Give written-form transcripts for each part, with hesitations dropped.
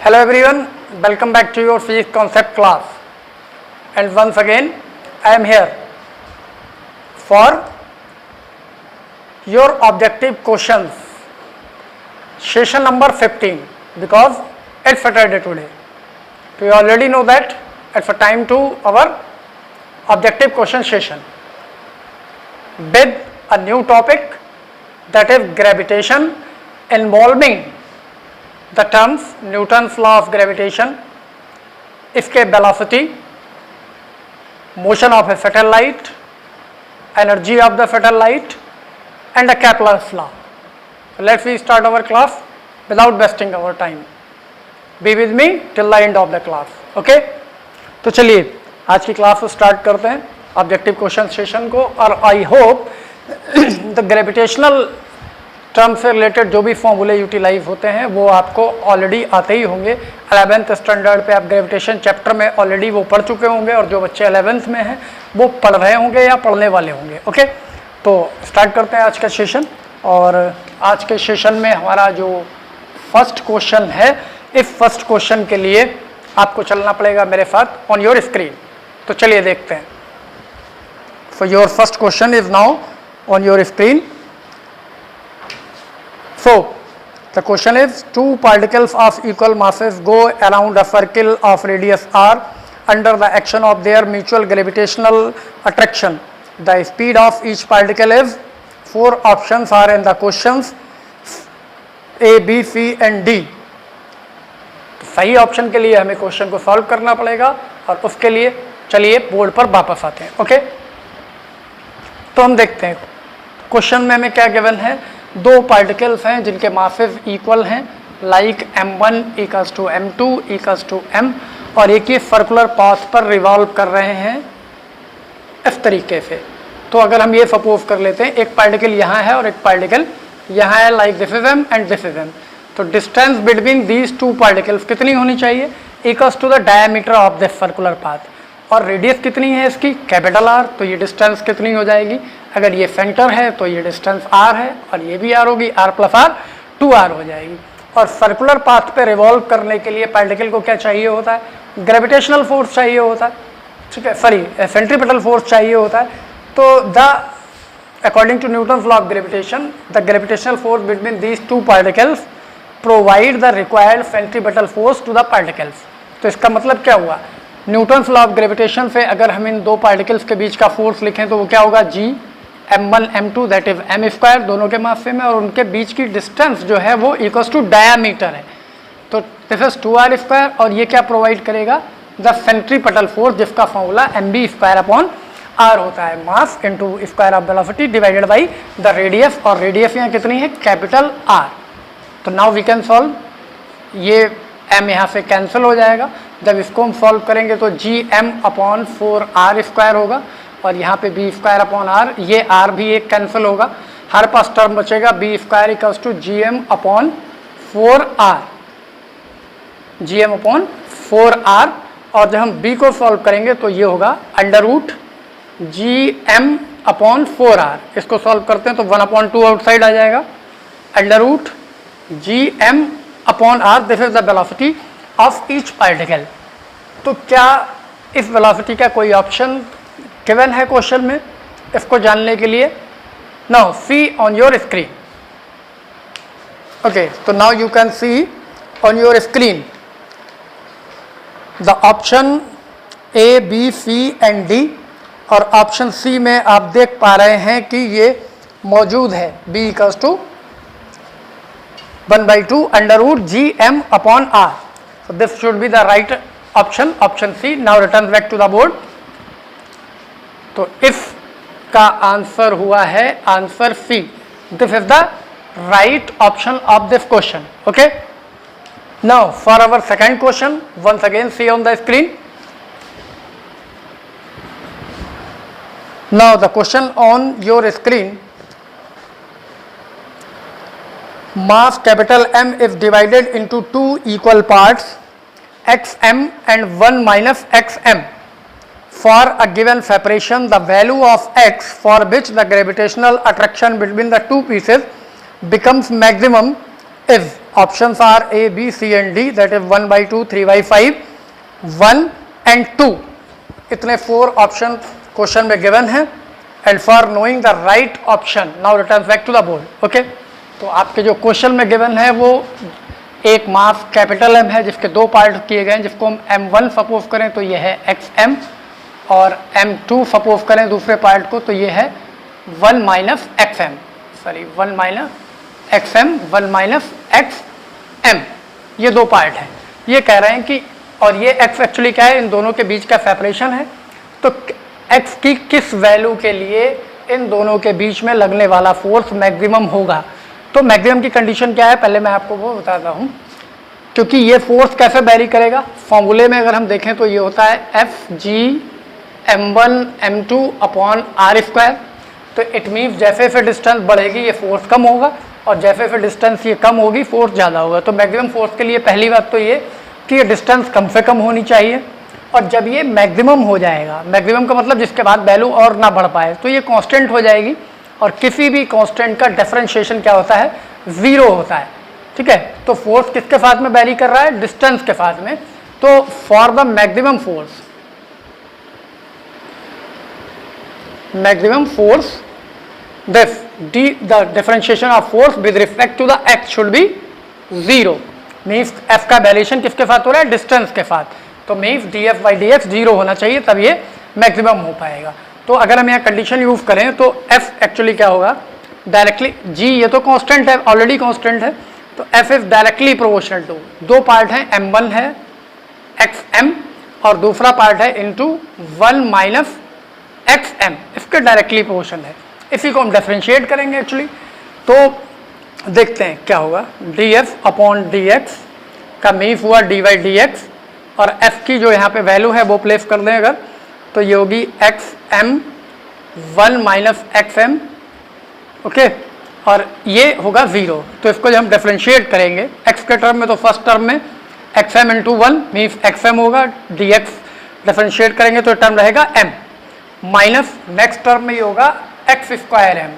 Hello everyone, welcome back to your physics concept class. And once again, I am here for your objective questions, session number 15, because it's Saturday today. So you already know that it's a time to our objective question session with a new topic, that is gravitation, involving the terms Newton's law of gravitation, इसके velocity, motion of a fatal light, energy of the fatal light and the Kepler's law. So let's we start our class without wasting our time. Be with me till the end of the class. Okay? तो चलिए आज की class को start करते हैं objective question session को, और I hope the gravitational term से रिलेटेड जो भी फॉर्मूले यूटिलाइज होते हैं वो आपको ऑलरेडी आते ही होंगे। 11th स्टैंडर्ड पे आप ग्रेविटेशन चैप्टर में ऑलरेडी वो पढ़ चुके होंगे, और जो बच्चे 11th में हैं वो पढ़ रहे होंगे या पढ़ने वाले होंगे। ओके, तो स्टार्ट करते हैं आज का सेशन। और आज के सेशन में हमारा जो फर्स्ट क्वेश्चन है, इस फर्स्ट क्वेश्चन के लिए आपको चलना पड़ेगा मेरे साथ ऑन योर स्क्रीन। तो चलिए देखते हैं। So your first question is now on your screen. So, the question is, two particles of equal masses go around a circle of radius r under the action of their mutual gravitational attraction. The speed of each particle is, four options are in the questions, A, B, C and D. तो सही option के लिए हमें question को solve करना पड़ेगा, और उसके लिए चलिए बोर्ड पर वापस आते हैं। ओके, तो हम देखते हैं क्वेश्चन में हमें क्या गिवन है। दो पार्टिकल्स हैं जिनके मासेस इक्वल हैं, like m1 equals to m2 equals to m, और एक ही सर्कुलर पाथ पर रिवॉल्व कर रहे हैं इस तरीके से। तो अगर हम ये सपोज कर लेते हैं एक पार्टिकल यहाँ है और एक पार्टिकल यहाँ है, like this is m and this is m, तो distance between these two particles कितनी होनी चाहिए, equals to the diameter of this circular path. और रेडियस कितनी है इसकी, कैपिटल R, तो ये डिस्टेंस कितनी हो जाएगी, अगर ये सेंटर है तो ये डिस्टेंस R है, और ये भी R होगी, R प्लस R 2R हो जाएगी। और सर्कुलर पाथ पे रिवॉल्व करने के लिए पार्टिकल को क्या चाहिए होता है, ग्रेविटेशनल फोर्स चाहिए होता है, ठीक है, सॉरी सेंट्रीपिटल फोर्स चाहिए होता है। तो the according to Newton's law of gravitation, the gravitational force between these two particles provide the required centripetal force to the particles. तो इसका मतलब क्या हुआ, न्यूटन्स लॉ ऑफ ग्रेविटेशन से अगर हम इन दो पार्टिकल्स के बीच का फोर्स लिखें तो वो क्या होगा, G m1 m2 that is m square, दोनों के मास में, और उनके बीच की डिस्टेंस जो है वो इक्वल्स टू डायामीटर है, तो दिस इज 2r स्क्वायर। और ये क्या प्रोवाइड करेगा, द सेंट्रीपिटल फोर्स, जिसका formula mb square upon r होता है, mass into square of velocity divided by the radius, और रेडियस यहाँ कितनी है, कैपिटल R। तो नाउ वी कैन सॉल्व, ये m यहाँ से कैंसिल हो जाएगा। जब इसको हम सॉल्व करेंगे तो gm अपॉन 4r स्क्वायर होगा, और यहाँ पे b स्क्वायर अपॉन r, ये r भी एक कैंसिल होगा, हर पास टर्म बचेगा b square equals to gm upon 4r, gm upon 4r। और जब हम b को सॉल्व करेंगे तो ये होगा under root gm upon 4r। इसको सॉल्व करते हैं तो 1/2 आउटसाइड आ जाएगा, under root gm upon r, this is the velocity of each particle. तो क्या इस वेलोसिटी का कोई ऑप्शन गिवन है क्वेश्चन में, इसको जानने के लिए? Now see on your screen. Okay, तो now you can see on your screen the option A, B, C and D, और ऑप्शन C में आप देख पा रहे हैं कि ये मौजूद है, B equals to 1/2 under root gm upon r। So this should be the right option, option C. Now return back to the board. तो if का आंसर हुआ है answer C. This is the right option of this question. Okay. Now for our second question, once again see on the screen. Now the question on your screen. Mass capital M is divided into two equal parts, xm and 1 minus xm. For a given separation, the value of x for which the gravitational attraction between the two pieces becomes maximum is options are A, B, C and D, that is 1/2, 3/5, 1 and 2. इतने 4 option question में given है. And for knowing the right option now return back to the board. Okay, तो आपके जो question में given है वो एक मास कैपिटल M है जिसके 2 पार्ट किए गए हैं, जिसको हम M1 सपोज करें तो ये है XM, और M2 सपोज करें दूसरे पार्ट को तो ये है 1 minus XM, sorry 1 minus XM, 1 minus XM. ये 2 पार्ट हैं. ये कह रहे हैं कि, और ये x एक्चुअली क्या है, इन दोनों के बीच का सेपरेशन है. तो x की किस वैल्यू के लिए इन दोनों के बीच में लगने वाला फोर्स मैक्सिमम होगा. तो मैक्सिमम की कंडीशन क्या है, पहले मैं आपको वो बताता हूँ. क्योंकि ये फोर्स कैसे वेरी करेगा, फॉर्मूले में अगर हम देखें तो ये होता है Fg m1 m2 upon r square. तो इट मीन्स जैसे जैसे डिस्टेंस बढ़ेगी ये फोर्स कम होगा, और जैसे जैसे डिस्टेंस ये कम होगी फोर्स ज़्यादा होगा. तो मैक्सिमम फोर्स के लिए पहली बात तो ये कि ये डिस्टेंस कम से कम होनी चाहिए. और जब ये मैक्सिमम हो जाएगा, मैक्सिमम का मतलब जिसके बाद वैल्यू और ना बढ़ पाए, तो ये कांस्टेंट हो जाएगी. और किसी भी कांस्टेंट का डिफरेंशिएशन क्या होता है, 0 होता है. ठीक है, तो फोर्स किसके साथ में वैरी कर रहा है, डिस्टेंस के साथ में. तो for the maximum force this the differentiation of force with respect to the x should be 0. Means f का वेरिएशन किसके साथ हो रहा है, डिस्टेंस के साथ. तो मीन्स df/dx 0 होना चाहिए, तब ये मैक्सिमम हो पाएगा. तो अगर हम यहाँ कंडीशन यूज करें तो f एक्चुअली क्या होगा, डायरेक्टली g, ये तो कांस्टेंट है, ऑलरेडी कांस्टेंट है. तो f is directly proportional to 2 part है, m1 है xm और दूसरा पार्ट है इंटू 1 माइनस xm, इसके डायरेक्टली प्रोपोर्शनल है. इसी को हम डिफरेंशिएट करेंगे एक्चुअली. तो देखते हैं क्या होगा. df अपॉन dx का मीन्स हुआ dy/dx, और f की जो यहाँ पे वैल्यू है वो प्लेस कर दें अगर, तो ये होगी xm 1 माइनस xm. ओके, और ये होगा 0. तो इसको जब हम डिफरेंशिएट करेंगे x के टर्म में, तो फर्स्ट टर्म में xm इंटू 1 मीन्स xm होगा, dx डिफरेंशिएट करेंगे तो टर्म रहेगा m, माइनस नेक्स्ट टर्म में ये होगा x स्क्वायर m.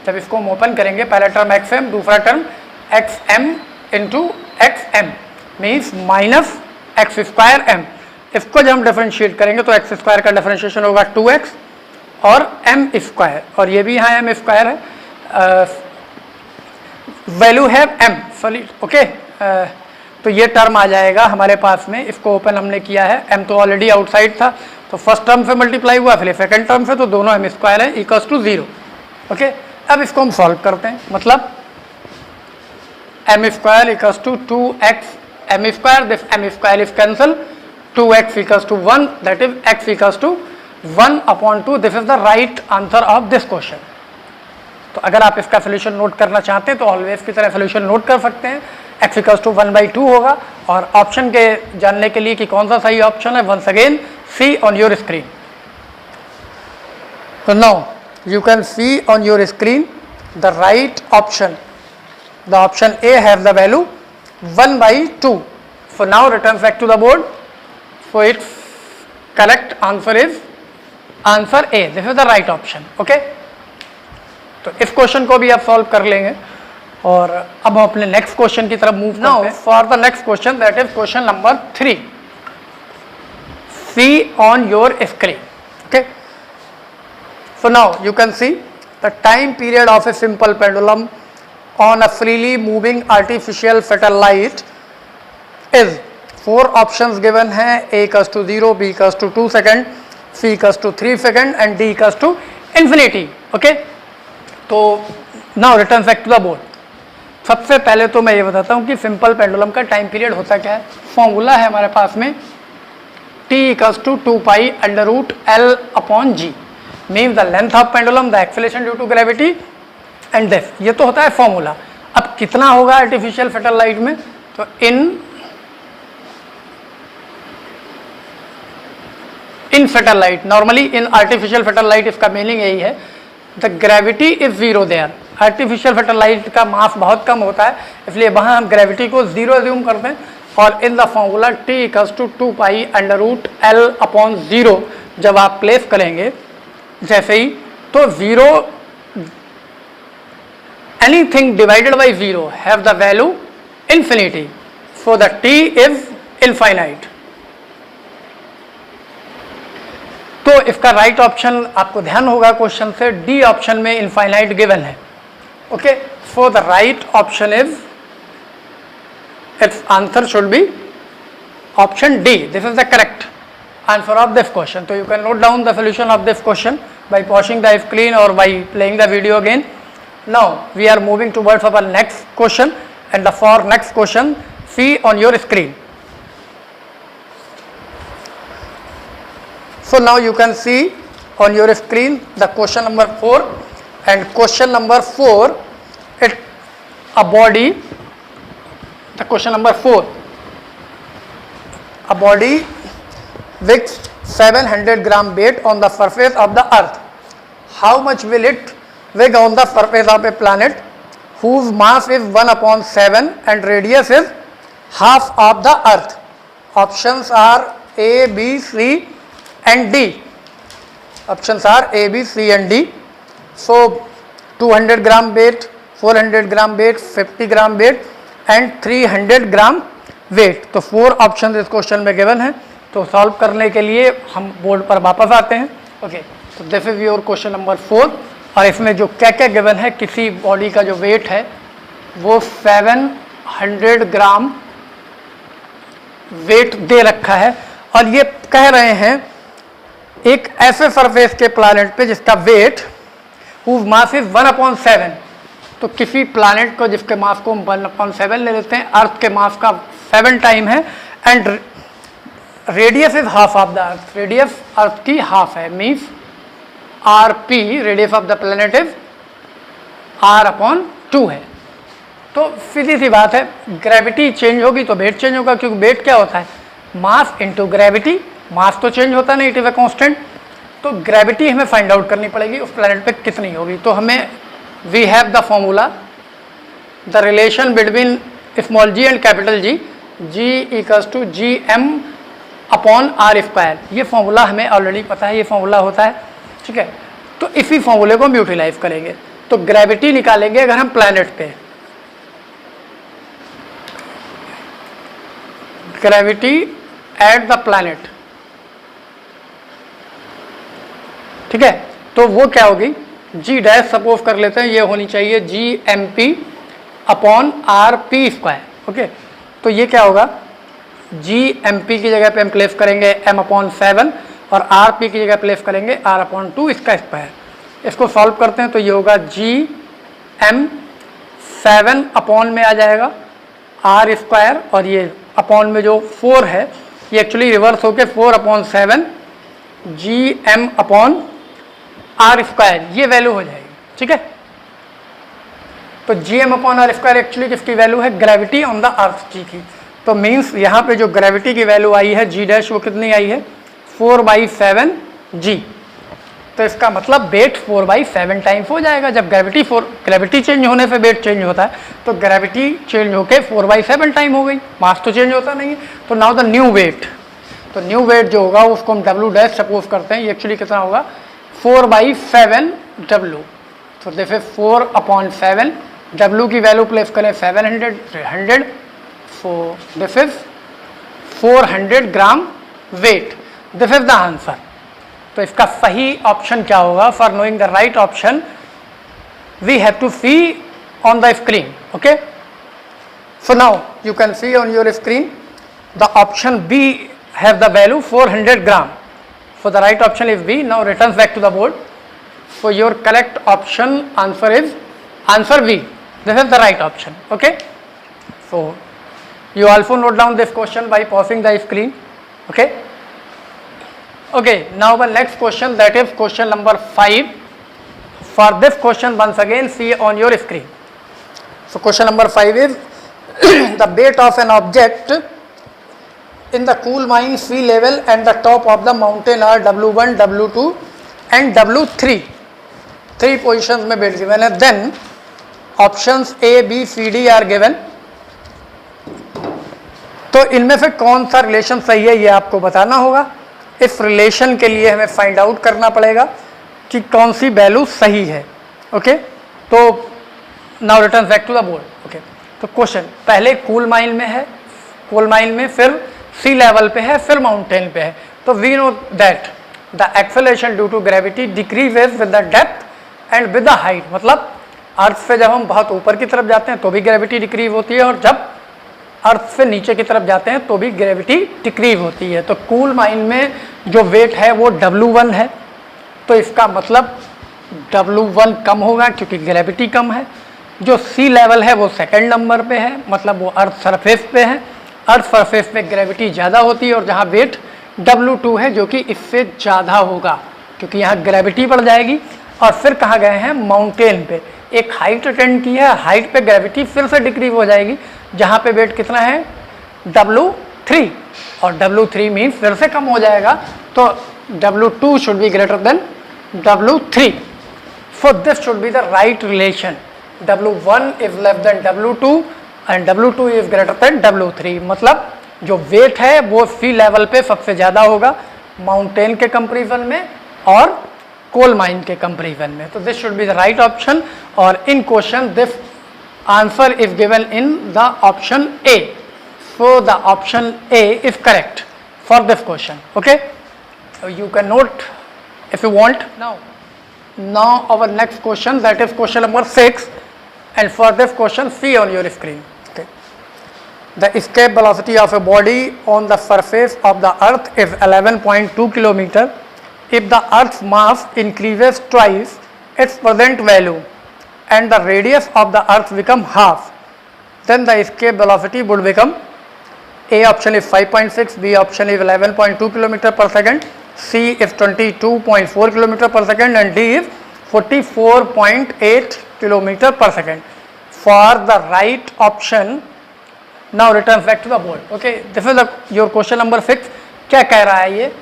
जब इसको हम ओपन करेंगे, पहला टर्म xm, दूसरा term xm into xm means minus x square m. इसको जब हम डिफरेंशिएट करेंगे तो x स्क्वायर का डिफरेंशिएशन होगा 2x और m स्क्वायर, और ये भी यहाँ m स्क्वायर है, वैल्यू है m, सॉरी. ओके, तो ये टर्म आ जाएगा हमारे पास में. इसको ओपन हमने किया है, m तो ऑलरेडी आउटसाइड था, तो फर्स्ट टर्म से मल्टीप्लाई हुआ, फिर सेकंड टर्म से, तो दोनों m स्क्वायर है इक्वल्स टू 0. ओके, अब इसको हम सॉल्व करते हैं. मतलब m square equals to 2x m square, this m square is cancel, 2x equals to 1, that is x equals to 1/2. This is the right answer of this question. तो अगर आप इसका सोल्यूशन नोट करना चाहते हैं तो ऑलवेज की तरह सोल्यूशन नोट कर सकते हैं. x इक्वल्स टू 1/2 होगा. और ऑप्शन के जानने के लिए कि कौन सा सही ऑप्शन है, once again see on your screen. तो now you can see on your screen the right option. The option A have the value 1/2. So now return back to the board. So its correct answer is answer A. This is the right option. Okay. तो इस question को भी आप solve कर लेंगे. और अब हम अपने नेक्स्ट क्वेश्चन की तरफ मूव करते हैं. For the next question, that is question number 3. See on your screen. Okay. So now you can see the time period of a simple pendulum on a freely moving artificial satellite is 4 options given है. A equals to 0, B equals to 2 second, C equals to 3 second and D equals to infinity. Okay. तो now return back to the board. सबसे पहले तो मैं ये बताता हूँ कि सिंपल पेंडुलम का टाइम पीरियड होता क्या है. फॉर्मूला है हमारे पास में T equals to 2 pi under root L upon G. Means the length of pendulum, the acceleration due to gravity and this. ये तो होता है फॉर्मूला. अब कितना होगा आर्टिफिशियल सैटेलाइट में, तो in satellite, normally in artificial satellite इसका मीनिंग यही है, the gravity is 0 there. Artificial satellite का मास बहुत कम होता है, इसलिए वहाँ हम ग्रेविटी को 0 एज्यूम करते हैं. और in the formula T equals to 2 pi under root L upon 0 जब आप प्लेस करेंगे जैसे ही, तो 0 anything divided by 0 have the value infinity. So the t is infinite. तो इसका राइट ऑप्शन आपको ध्यान होगा क्वेश्चन से, डी ऑप्शन में इनफाइनाइट गिवन है. Okay, so the right option is, it's answer should be option D. This is the correct answer of this question. So you can note down the solution of this question by pausing the screen or by playing the video again. Now we are moving towards our next question, and the for next question see on your screen. So now you can see on your screen the question number 4, and question number 4, it a body, the question number 4, a body with 700 gram weight on the surface of the earth. How much will it weigh on the surface of a planet whose mass is 1/7 and radius is half of the earth? Options are A, B, C and D. Options are A, B, C and D. So 200 gram weight, 400 gram weight, 50 gram weight and 300 gram weight. तो 4 option इस question में given है. तो solve करने के लिए हम board पर वापस आते हैं. ओके, तो this is your question number 4, और इसमें जो क्या क्या गिवन है, किसी बॉडी का जो वेट है वो 700 ग्राम वेट दे रखा है, और ये कह रहे हैं एक ऐसे सरफेस के प्लैनेट पे जिसका वेट हुज मास इज 1/7. तो किसी प्लैनेट को जिसके मास को हम 1/7 ले लेते हैं, अर्थ के मास का 7 टाइम है, and radius is half of the earth. Radius earth की हाफ है, means RP, radius of the planet is R/2 है. तो सीधी सी बात है, ग्रेविटी चेंज होगी तो वेट चेंज होगा, क्योंकि वेट क्या होता है, मास इनटू ग्रेविटी. मास तो चेंज होता नहीं, इट इज अ कांस्टेंट. तो ग्रेविटी हमें फाइंड आउट करनी पड़ेगी उस प्लेनेट पे कितनी होगी. तो हमें we have the formula, the relation between small g and capital G, G = Gm/r². ये फॉर्मूला हमें ऑलरेडी पता है, ये फॉर्मूला होता है. ठीक है, तो इसी फॉर्मूले को हम यूटिलाइज करेंगे. तो ग्रेविटी निकालेंगे अगर हम प्लैनेट पे, ग्रेविटी एट द प्लैनेट. ठीक है, तो वो क्या होगी, G डैश सपोज कर लेते हैं, ये होनी चाहिए Gmp/r². ओके, तो ये क्या होगा, Gmp की जगह पे हम प्लेस करेंगे m/7 और Rp की जगह प्लेस करेंगे R/2 इसका स्क्वायर. इसको सॉल्व करते हैं तो ये होगा Gm/7 में आ जाएगा R², और ये अपॉन में जो 4 है ये एक्चुअली रिवर्स होके 4/7 Gm/r², ये वैल्यू हो जाएगी. ठीक है, तो Gm/r² एक्चुअली किसकी वैल्यू है, gravity on the earth G की. तो मीन्स यहाँ पे जो ग्रेविटी की वैल्यू आई है G डैश, वो कितनी आई है, 4/7 G. तो इसका मतलब वेट 4/7 टाइम्स हो जाएगा. जब ग्रेविटी चेंज होने से वेट चेंज होता है, तो ग्रेविटी चेंज होके 4/7 टाइम हो गई, मास तो चेंज होता नहीं है. तो नाउ द न्यू वेट, तो न्यू वेट जो होगा उसको हम W डैश सपोज करते हैं, ये एक्चुअली कितना होगा, 4/7 W. तो दिस इज 4/7, W की वैल्यू प्लेस करें 700, so this is 400 gram weight. This is the answer. तो इसका सही ऑप्शन क्या होगा, for knowing the right option we have to see on the screen. Okay, so now you can see on your screen the option B have the value 400 gram. So the right option is B. Now return back to the board. So your correct option answer is answer B. This is the right option. Okay, so you also note down this question by pausing the screen. Okay, now the next question, that is question number 5. For this question once again see on your screen. So question number 5 is the weight of an object in the cool mine sea level and the top of the mountain are W1, W2 and W3. 3 positions में weight given है. Then options A, B, C, D are given. तो इनमें से कौन सा relation सही है ये आपको बताना होगा. इस रिलेशन के लिए हमें फाइंड आउट करना पड़ेगा कि कौन सी वैल्यू सही है. ओके, तो now return back to the board. Okay, तो क्वेश्चन पहले कोल माइन में है, कोल माइन में, फिर सी लेवल पे है, फिर माउंटेन पे है। तो we know that the acceleration due to gravity decreases with the depth and with the height. मतलब अर्थ से जब हम बहुत ऊपर की तरफ जाते हैं तो भी ग्रेविटी डिक्रीज होती है, और जब अर्थ से नीचे की तरफ जाते हैं तो भी ग्रेविटी डिक्रीज होती है। तो कोल माइन में जो वेट है वो W1 है, तो इसका मतलब W1 कम होगा क्योंकि ग्रेविटी कम है। जो सी लेवल है वो सेकंड नंबर पे है, मतलब वो अर्थ सरफेस पे है। अर्थ सरफेस पे ग्रेविटी ज़्यादा होती है और जहाँ वेट W2 है जो कि इससे ज़्यादा होगा क्योंकि यहाँ ग्रेविटी बढ़ जाएगी। और फिर कहाँ गए हैं, माउंटेन पे एक हाइट अटेंड की है, हाइट पे ग्रेविटी फिर से डिक्रीज हो जाएगी जहाँ पे वेट कितना है W3, और W3 मीन्स फिर से कम हो जाएगा, तो W2 should be greater than W3। So this should be the right relation, W1 is less than W2 and W2 is greater than W3। मतलब जो वेट है वो सी लेवल पे सबसे ज़्यादा होगा माउंटेन के कंपेरिजन में और कोल माइन के कंपेरिजन में। तो this should be the right option, और in question this answer is given in the option A. So the option A is correct for this question. Okay, you can note if you want. Now our next question, that is question number 6, and for this question see on your screen. Okay, the escape velocity of a body on the surface of the earth is 11.2 km. If the earth's mass increases twice its present value and the radius of the earth become half, then the escape velocity would become, A option is 5.6, B option is 11.2 km per second, C is 22.4 km per second, and D is 44.8 km per second. For the right option, now return back to the board. Okay, this is your question number 6. क्या कह रहा है ये?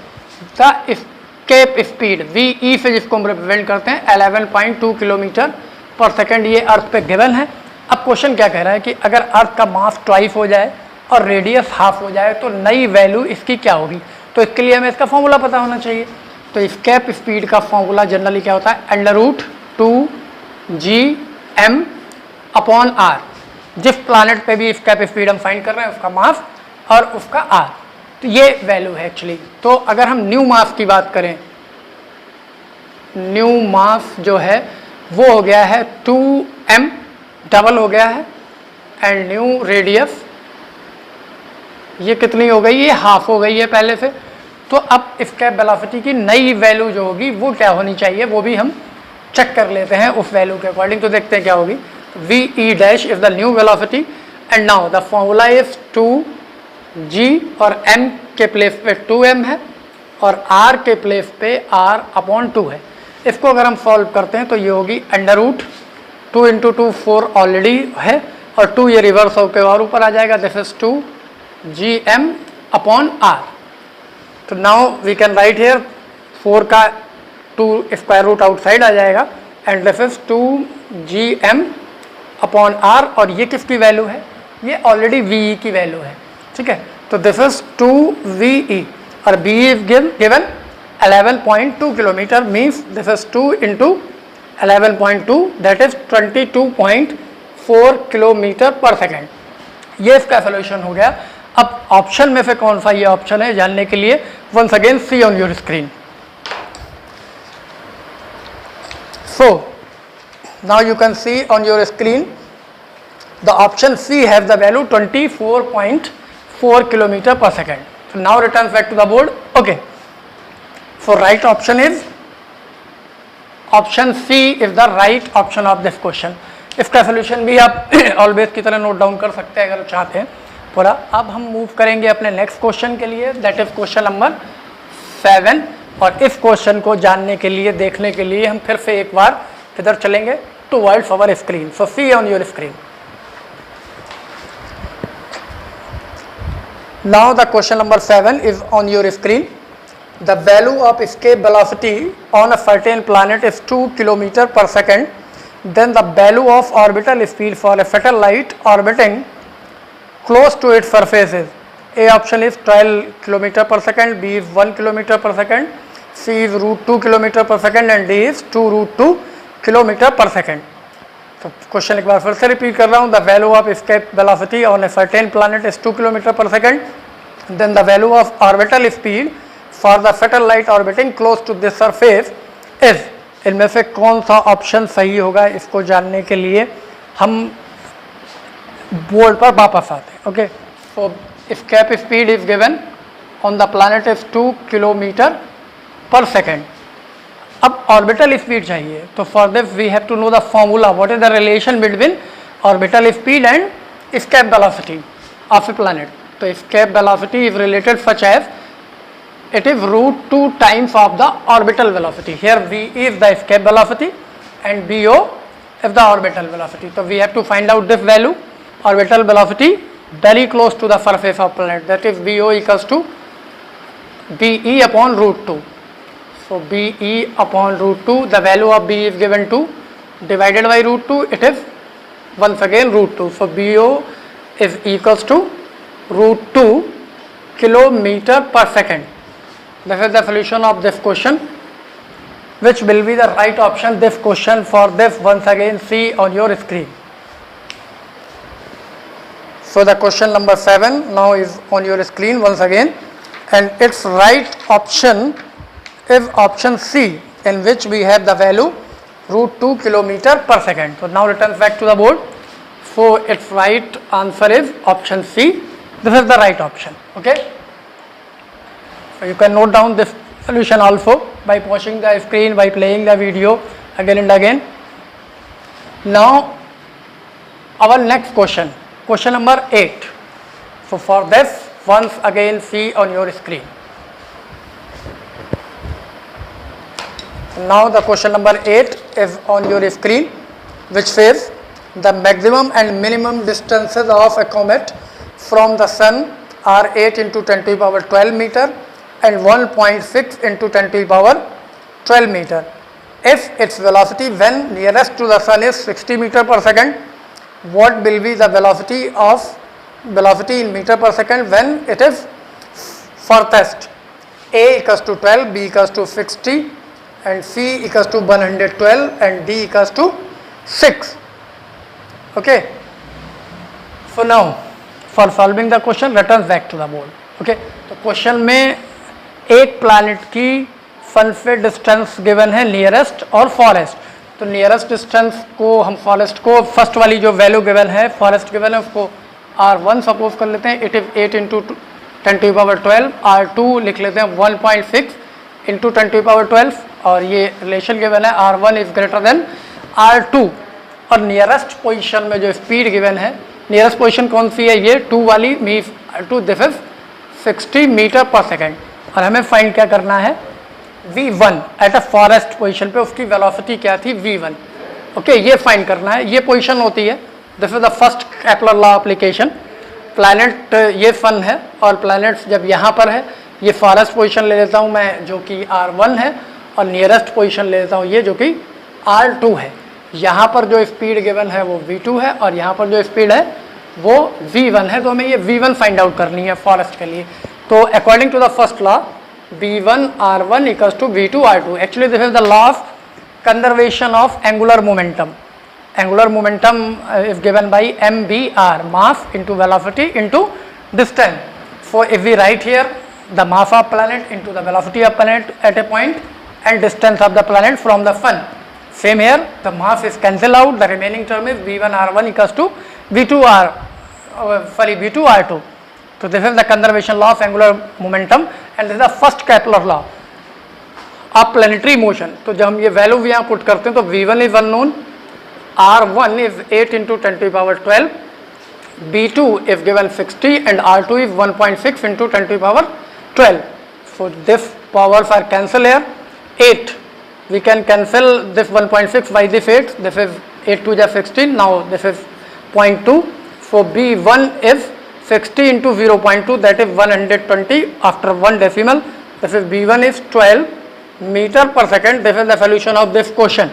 The escape speed VE से जिसको हम represent करते हैं 11.2 km per second, ये अर्थ पे गिवन है। अब क्वेश्चन क्या कह रहा है कि अगर अर्थ का मास ट्वाइस हो जाए और रेडियस हाफ हो जाए तो नई वैल्यू इसकी क्या होगी। तो इसके लिए हमें इसका फॉर्मूला पता होना चाहिए। तो स्केप स्पीड का फॉर्मूला जनरली क्या होता है, √2gm अपॉन r। जिस प्लानट पे भी स्केप स्पीड हम फाइंड कर रहे हैं उसका मास और उसका r, तो ये वैल्यू है एक्चुअली। तो अगर हम न्यू मास की बात करें, न्यू मास जो है वो हो गया है 2m, डबल हो गया है, एंड न्यू रेडियस ये कितनी हो गई, ये हाफ हो गई है पहले से। तो अब स्केप वेलोसिटी की नई वैल्यू जो होगी वो क्या होनी चाहिए, वो भी हम चेक कर लेते हैं उस वैल्यू के अकॉर्डिंग। तो देखते हैं क्या होगी। VE dash is the new velocity and now the formula is 2g, और m के प्लेस पे 2m है और r के प्लेस पे r अपॉन 2 है। इसको अगर हम सॉल्व करते हैं तो ये होगी √2 × 2 4 ऑलरेडी है, और 2 ये रिवर्स होकर और ऊपर आ जाएगा। This is 2gm upon r। तो now we can write here 4 का 2 स्क्वायर रूट आउटसाइड आ जाएगा, and this is 2gm upon r, और ये किसकी वैल्यू है, ये ऑलरेडी VE की वैल्यू है। ठीक है, तो दिस इज 2VE और B is given 11.2 kilometre, means this is 2 × 11.2 that is 22.4 kilometre पर सेकेंड। ये इसका सोल्यूशन हो गया। अब ऑप्शन में से कौन सा ये ऑप्शन है जानने के लिए once again see on your screen. So now you can see on your screen the option C have the value 24.4 kilometre पर second. So now return back to the board. Okay. So right option is option C is the right option of this question. इसका solution भी आप always की तरह note down कर सकते हैं अगर चाहते हैं पूरा। अब हम मूव करेंगे अपने नेक्स्ट क्वेश्चन के लिए, दैट इज क्वेश्चन नंबर 7। और इस क्वेश्चन को जानने के लिए, देखने के लिए हम फिर से एक बार इधर चलेंगे towards our screen. So see on your screen. Now the question number 7 is on your screen. The value of escape velocity on a certain planet is 2 km per second. Then the value of orbital speed for a satellite orbiting close to its surface is, A option is 12 km per second, B is 1 km per second, C is √2 km per second, and D is 2 √2 km per second. तो question एक बार फिर से repeat कर रहा हूँ. The value of escape velocity on a certain planet is 2 kilometre पर second. Then the value of orbital speed for the satellite orbiting close to this surface is. इनमें से कौन सा ऑप्शन सही होगा, इसको जानने के लिए हम बोर्ड पर वापस आते हैं. Okay, so escape speed is given on the planet is 2 kilometre पर सेकेंड. अब ऑर्बिटल स्पीड चाहिए, तो for this we have to know the formula. What is the relation between orbital speed and escape velocity of a planet. तो escape velocity is related such as it is root 2 times of the orbital velocity. Here v is the escape velocity and bo is the orbital velocity. So we have to find out this value, orbital velocity very close to the surface of planet, that is bo equals to be upon root 2. So be upon root 2, the value of b is given to divided by root 2, it is once again root 2. So bo is equals to root 2 kilometer per second. This is the solution of this question. Which will be the right option? This question for this once again see on your screen. So the question number 7 now is on your screen once again, and its right option is option C, in which we have the value root 2 kilometer per second. So now returns back to the board. So its right answer is option C. This is the right option. Okay. So you can note down this solution also by watching the screen, by playing the video again and again. Now our next question, question number 8. So for this once again see on your screen. Now the question number 8 is on your screen, which says the maximum and minimum distances of a comet from the sun are 8 into 10 to the power 12 meter and 1.6 into 10 to the power 12 meter. If its velocity when nearest to the sun is 60 meter per second, what will be the velocity in meter per second when it is furthest? A equals to 12, B equals to 60 and C equals to 112 and D equals to 6. Okay. So now for solving the question, returns back to the board. Okay. तो question में एक planet की sunset distance given है nearest और farthest. तो nearest distance को हम farthest को फर्स्ट वाली जो वैल्यू गिवन है फॉरेस्ट गिवन है उसको R1 सपोज कर लेते हैं. It is 8 into 10 to power 12. R2 लिख लेते हैं 1.6 इंटू 10 टू पावर 12 और ये रिलेशन गिवन है R1 is greater than R2. और नियरेस्ट पोजिशन में जो स्पीड गिवन है, नियरेस्ट पोजिशन कौन सी है, ये 2 वाली means two this is 60 metre पर सेकेंड. और हमें फाइंड क्या करना है, v1 at a forest position पे उसकी वेलोसिटी क्या थी v1. ओके, ये फाइंड करना है. ये पोजीशन होती है, this is the first Kepler law application. Planet ये सन है और प्लैनेट जब यहाँ पर है, ये फॉरेस्ट पोजीशन ले लेता हूँ मैं जो कि R1 है और नियरेस्ट पोजीशन ले लेता हूँ ये जो कि R2 है. यहाँ पर जो स्पीड गिवन है वो v2 है और यहाँ पर जो स्पीड है वो v1 है. तो हमें ये v1 फाइंड आउट करनी है फॉरेस्ट के लिए. तो according to the first law v1 r1 equals to v2 r2. Actually this is the law of conservation of angular momentum. Angular momentum is given by mvr, mass into velocity into distance. So if we write here the mass of planet into the velocity of planet at a point and distance of the planet from the sun. Same here, the mass is cancelled out, the remaining term is v1 r1 equals to v2 r2. So this is the conservation law of angular momentum and this is the first Kepler law of planetary motion. तो जब हम ये value यहाँ put करते हैं तो v1 is unknown, r1 is 8 into 10 to the power 12, b2 is given 60 and r2 is 1.6 into 10 to the power 12. So this powers are cancelled here. 8 we can cancel this 1.6 by this 8. This is 8 to the 16. Now this is 0.2. So b1 is 60 into 0.2, that is 120 after 1 decimal. This is b1 is 12 meter per second. This is the solution of this question.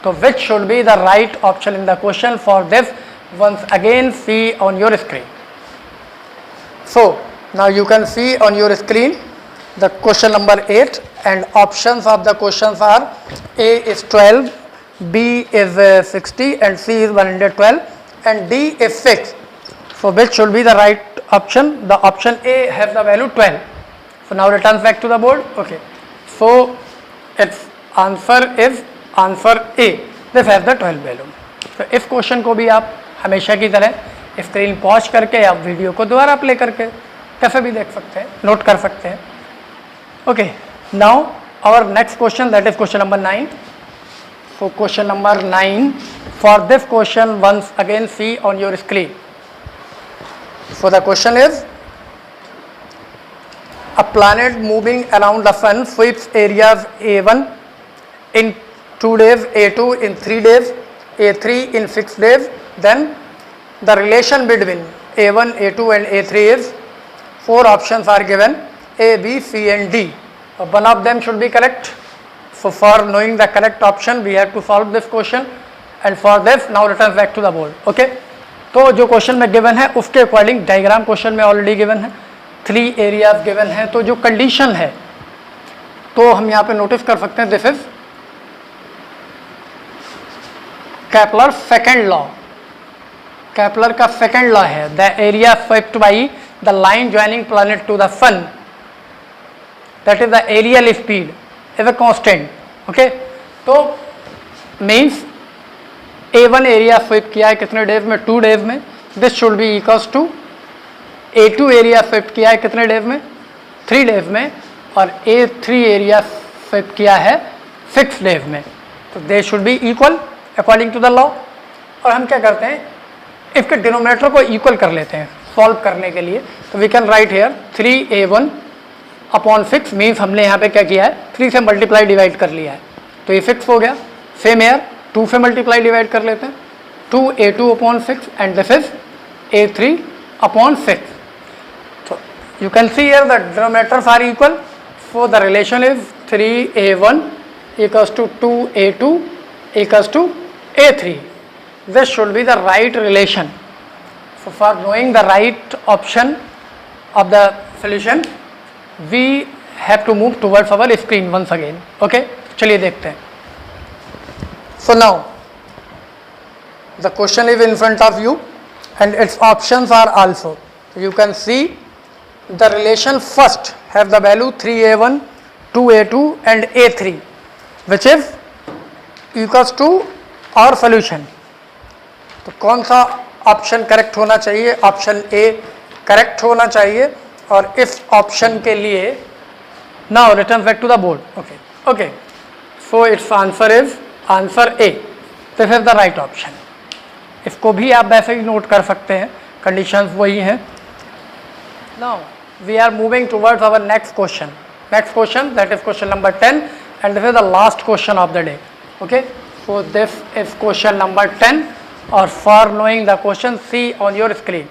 So which should be the right option in the question? For this once again see on your screen. So now you can see on your screen the question number 8 and options of the questions are A is 12, B is 60 and C is 112 and D is 6. So which should be the right option? The option A has the value 12. So now returns back to the board. Okay. So its answer is answer A. This has the 12 value. तो इस question को भी आप हमेशा की तरह screen pause करके या वीडियो को दोबारा प्ले करके कैसे भी देख सकते हैं, नोट कर सकते हैं. Okay, now our next question, that is question number 9. So question number 9, for this question once again see on your screen. So the question is, a planet moving around the sun sweeps areas A1 in 2 days, A2 in 3 days, A3 in 6 days. Then the relation between A1, A2 and A3 is, 4 options are given, A, B, C and D. One of them should be correct. So for knowing the correct option we have to solve this question and for this now return back to the board. Okay, तो जो question में given है उसके according diagram question में already given है, 3 areas given है. तो जो कंडीशन है तो हम यहाँ पे नोटिस कर सकते हैं, this is Kepler second law. Kepler का सेकेंड लॉ है, the area swept by the line joining planet to the sun, that is the areal speed is a constant. Okay, तो मीन्स A1 एरिया स्वेप किया है कितने days में, 2 days में. This should be equals to A2 area swept किया है कितने days में, 3 डेज में. और A3 एरिया स्वेप किया है 6 डेज में. तो they should be equal according to the law. और हम क्या करते हैं, इसके डिनोमिनेटर को इक्वल कर लेते हैं सॉल्व करने के लिए. तो we can write here 3A1 upon 6 means हमने यहाँ पे क्या किया है, 3 से मल्टीप्लाई डिवाइड कर लिया है तो ये 6 हो गया. सेम एयर 2 से मल्टीप्लाई डिवाइड कर लेते हैं, 2A2 upon 6 and this is A3 upon 6. तो you can see here the denominators are equal. So the relation is 3A1 equals to 2A2 equals to A3. This should be the right relation. So for knowing the right option of the solution we have to move towards our screen once again. Okay, चलिए देखते हैं. So now the question is in front of you and its options are also. You can see the relation first have the value 3A1, 2A2 and A3 which is equals to our solution. तो कौन सा option correct होना चाहिए, option A correct होना चाहिए. और इस option के लिए now return back to the board. Okay okay, so it's answer is answer A. This is the right option. इसको भी आप वैसे ही नोट कर सकते हैं, कंडीशंस वही हैं. Now we are moving towards our next question. Next question that is question number 10 and this is the last question of the day. Okay, so this is question number 10 और for knowing the question see on your screen.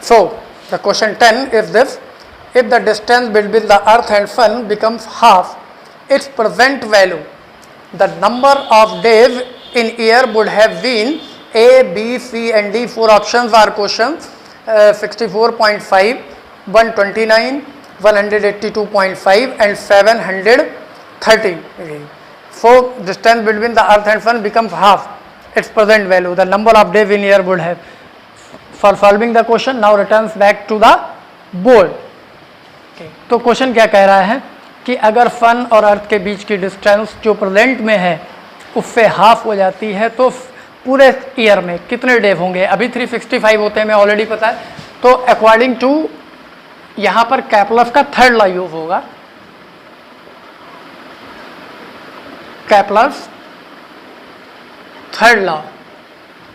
So the question 10 is this: if the distance between the earth and sun becomes half its present value, the number of days in year would have been A, B, C and D. 4 options are questions 64.5, 129, 182.5 and 730. So distance between the earth and sun becomes half its present value, the number of days in year would have. For solving the question now returns back to the board. Okay. तो question क्या कह रहा है कि अगर सन और अर्थ के बीच की डिस्टेंस जो प्रेजेंट में है उससे हाफ हो जाती है तो पूरे ईयर में कितने डे होंगे. अभी 365 होते हैं, मैं ऑलरेडी पता है. तो अकॉर्डिंग टू यहाँ पर केपलर का थर्ड लॉ यूज होगा. केपलर थर्ड लॉ,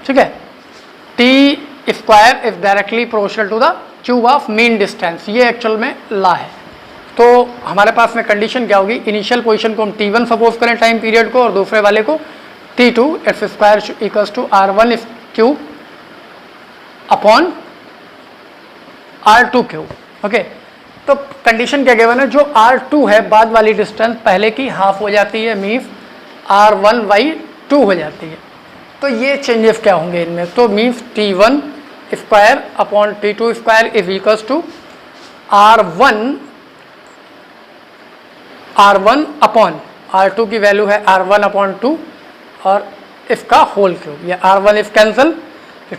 ठीक है. T square is directly proportional to the cube of mean distance. ये एक्चुअल में लॉ है. तो हमारे पास में कंडीशन क्या होगी, इनिशियल पोजीशन को हम T1 सपोज करें टाइम पीरियड को और दूसरे वाले को T2. It's square equals to R1 cube upon R2 cube. Okay, तो कंडीशन क्या गिवन है, जो R2 है बाद वाली डिस्टेंस पहले की हाफ हो जाती है, मीन्स R1/2 हो जाती है. तो ये चेंजेस क्या होंगे इनमें, तो means T1 square upon T2 square is equals to R1 upon R2 की वैल्यू है R1/2 और इसका होल क्यूब, ये R1 इफ कैंसिल,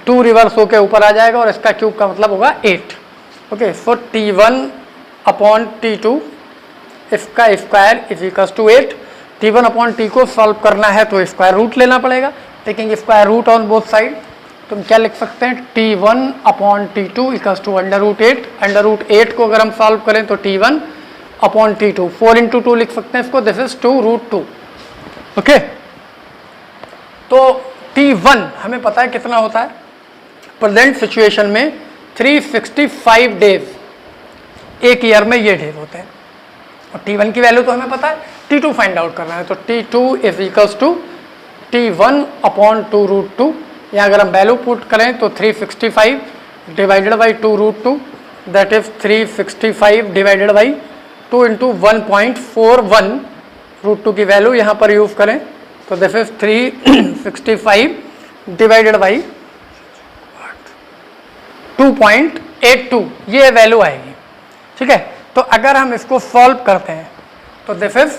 2 रिवर्स होके ऊपर आ जाएगा और इसका क्यूब का मतलब होगा 8। ओके, सो T1 अपॉन T2 इसका square is equal to 8। T1 upon T को सॉल्व करना है तो स्क्वायर रूट लेना पड़ेगा, taking square root on both side. तुम क्या लिख सकते हैं, T1 upon T2 equals to √8। √8 को अगर हम सॉल्व करें तो T1 अपॉन T2, 4 इंटू 2 लिख सकते हैं इसको, दिस इज 2√2। ओके, तो T1 हमें पता है कितना होता है प्रेजेंट सिचुएशन में, 365 डेज, एक ईयर में ये डेज होते हैं। और T1 की वैल्यू तो हमें पता है, T2 फाइंड आउट करना है, तो T2 is equals to T1 upon 2√2। यहाँ अगर हम वैल्यू पुट करें तो 365 divided by 2√2, that is 365 divided by 2 into 1.41। √2 की वैल्यू यहाँ पर यूज करें तो दिस इज 365 डिवाइडेड बाई 2.82, ये वैल्यू आएगी। ठीक है, तो अगर हम इसको सॉल्व करते हैं तो दिस इज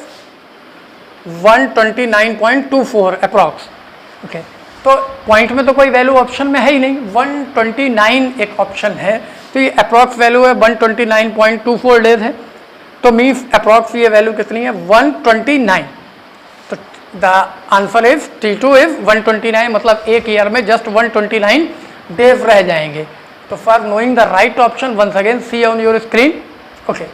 129.24 अप्रॉक्स। ओके, तो पॉइंट में तो कोई वैल्यू ऑप्शन में है ही नहीं, 129 एक ऑप्शन है, तो ये अप्रॉक्स वैल्यू है 129.24 डेज है, तो मीन्स अप्रॉक्स ये वैल्यू कितनी है 129। तो the answer is T2 is 129, मतलब एक ईयर में जस्ट 129 डेज रह जाएंगे। तो for knowing the right option once again see on your screen. Okay,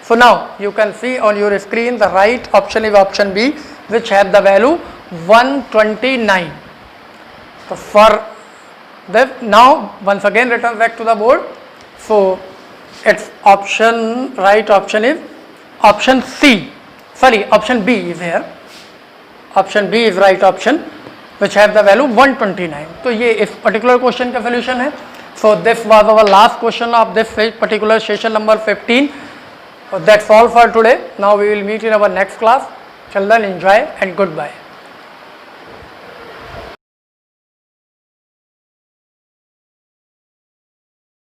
so now you can see on your screen the right option is option B, which has the value 129. So for that, now once again return back to the board. So its option, right option is option C, sorry option B is here, option B is right option, which has the value 129. तो ये इस particular question का solution है। So this was our last question of this particular session number 15. That's all for today. Now we will meet in our next class. Till then, enjoy and goodbye.